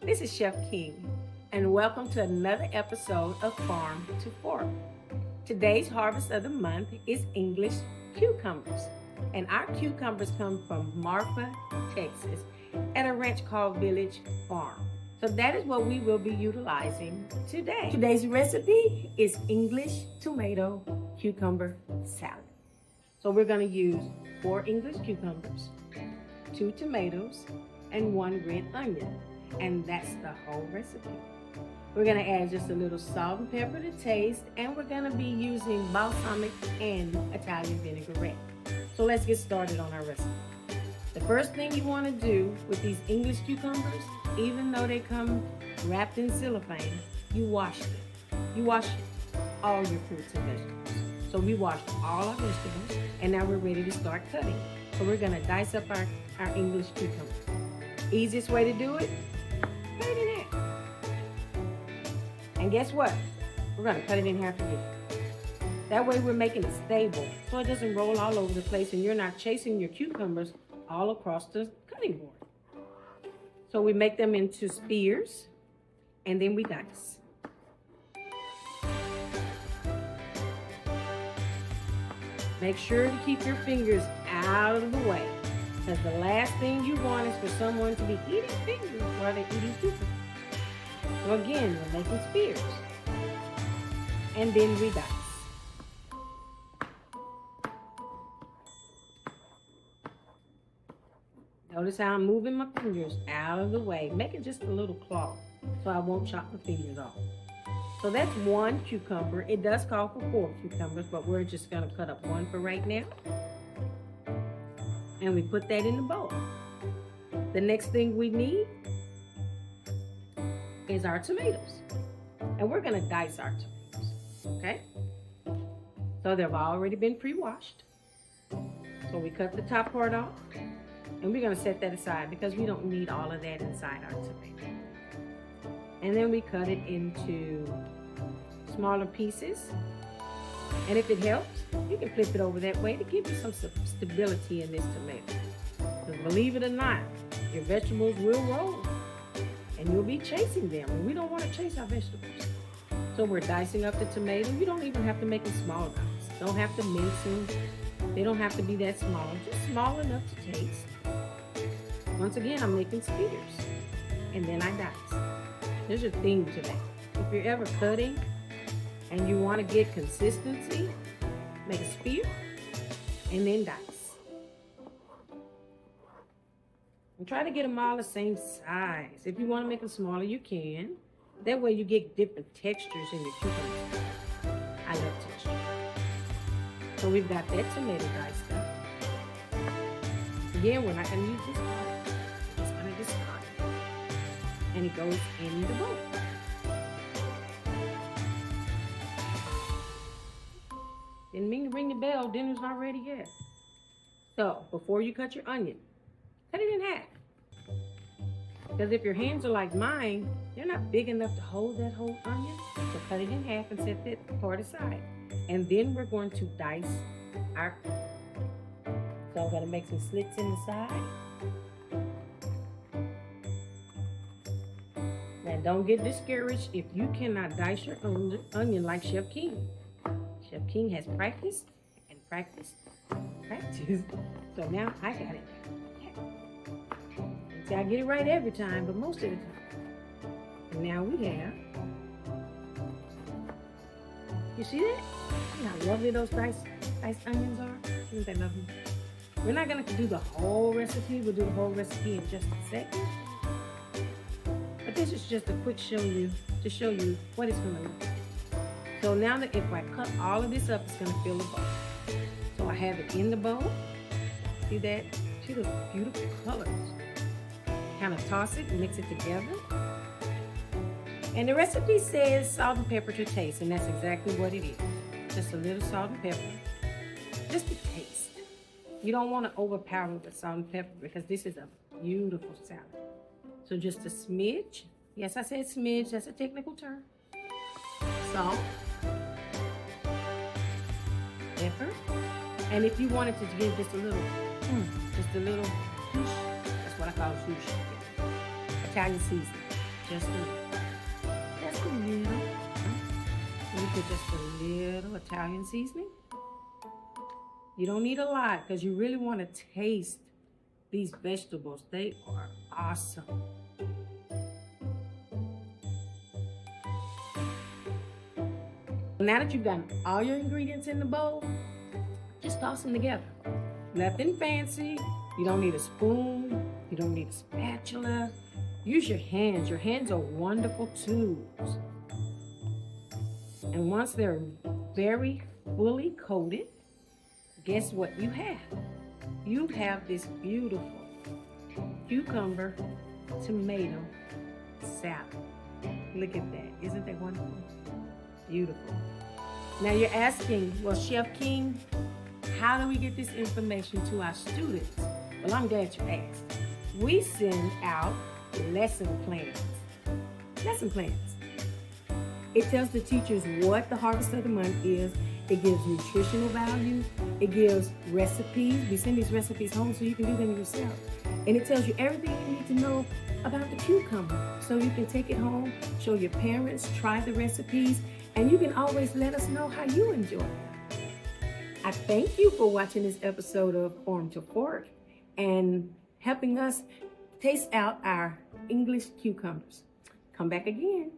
This is Chef King, and welcome to another episode of Farm to Fork. Today's harvest of the month is English cucumbers, and our cucumbers come from Marfa, Texas, at a ranch called Village Farm. So that is what we will be utilizing today. Today's recipe is English tomato cucumber salad. So we're going to use 4 English cucumbers, 2 tomatoes, and 1 red onion. And that's the whole recipe. We're going to add just a little salt and pepper to taste, and we're going to be using balsamic and Italian vinaigrette. So let's get started on our recipe. The first thing you want to do with these English cucumbers, even though they come wrapped in cellophane, you wash them. You wash all your fruits and vegetables. So we washed all our vegetables, and now we're ready to start cutting. So we're going to dice up our English cucumbers. Easiest way to do it, cut it in half. And guess what? We're going to cut it in half again. That way we're making it stable, so it doesn't roll all over the place and you're not chasing your cucumbers all across the cutting board. So we make them into spears, and then we dice. Make sure to keep your fingers out of the way, because the last thing you want is for someone to be eating fingers while they're eating cucumbers. So again, we're making spears, and then we dice. Notice how I'm moving my fingers out of the way, making just a little claw so I won't chop my fingers off. So that's 1 cucumber. It does call for 4 cucumbers, but we're just going to cut up 1 for right now. And we put that in the bowl. The next thing we need is our tomatoes. And we're going to dice our tomatoes, okay? So they've already been pre-washed. So we cut the top part off, and we're going to set that aside because we don't need all of that inside our tomato. And then we cut it into smaller pieces. And if it helps, you can flip it over that way to give you some stability in this tomato. Because believe it or not, your vegetables will roll and you'll be chasing them. And we don't want to chase our vegetables. So we're dicing up the tomato. You don't even have to make them small dice. Don't have to mince them. They don't have to be that small. Just small enough to taste. Once again, I'm making spears. And then I dice. There's a theme to that. If you're ever cutting and you want to get consistency, make a spear and then dice. And try to get them all the same size. If you want to make them smaller, you can. That way you get different textures in your cucumbers. I love texture. So we've got that tomato diced up. Again, we're not going to use this part. We're just going to discard it. And it goes in the bowl. Didn't mean to ring the bell, dinner's not ready yet. So, before you cut your onion, cut it in half. Because if your hands are like mine, they're not big enough to hold that whole onion. So cut it in half and set that part aside. And then we're going to dice our. So I'm going to make some slits in the side. Now don't get discouraged if you cannot dice your onion like Chef King. Chef King has practiced and practiced, practiced. So now I got it. See, I get it right every time, but most of the time. And now we have. You see that? See how lovely those diced onions are? Isn't that lovely? We're not going to do the whole recipe. We'll do the whole recipe in just a second. But this is just a quick to show you what it's going to look like. So now that if I cut all of this up, it's going to fill the bowl. So I have it in the bowl. See that? See those beautiful colors. Kind of toss it and mix it together. And the recipe says salt and pepper to taste, and that's exactly what it is. Just a little salt and pepper. Just to taste. You don't want to overpower with salt and pepper because this is a beautiful salad. So just a smidge. Yes, I said smidge. That's a technical term. Salt. Pepper. And if you wanted to give just a little swoosh, that's what I call swoosh. Italian seasoning. just a little. We put just a little Italian seasoning. You don't need a lot because you really want to taste these vegetables. They are awesome. Now that you've gotten all your ingredients in the bowl, just toss them together. Nothing fancy. You don't need a spoon. You don't need a spatula. Use your hands. Your hands are wonderful tools. And once they're very fully coated, guess what you have? You have this beautiful cucumber tomato salad. Look at that. Isn't that wonderful? Beautiful. Now you're asking, well, Chef King, how do we get this information to our students? Well, I'm glad you asked. We send out lesson plans. Lesson plans. It tells the teachers what the harvest of the month is. It gives nutritional value. It gives recipes. We send these recipes home so you can do them yourself. And it tells you everything you need to know about the cucumber. So you can take it home, show your parents, try the recipes, and you can always let us know how you enjoy them. I thank you for watching this episode of Farm to Fork and helping us taste out our English cucumbers. Come back again.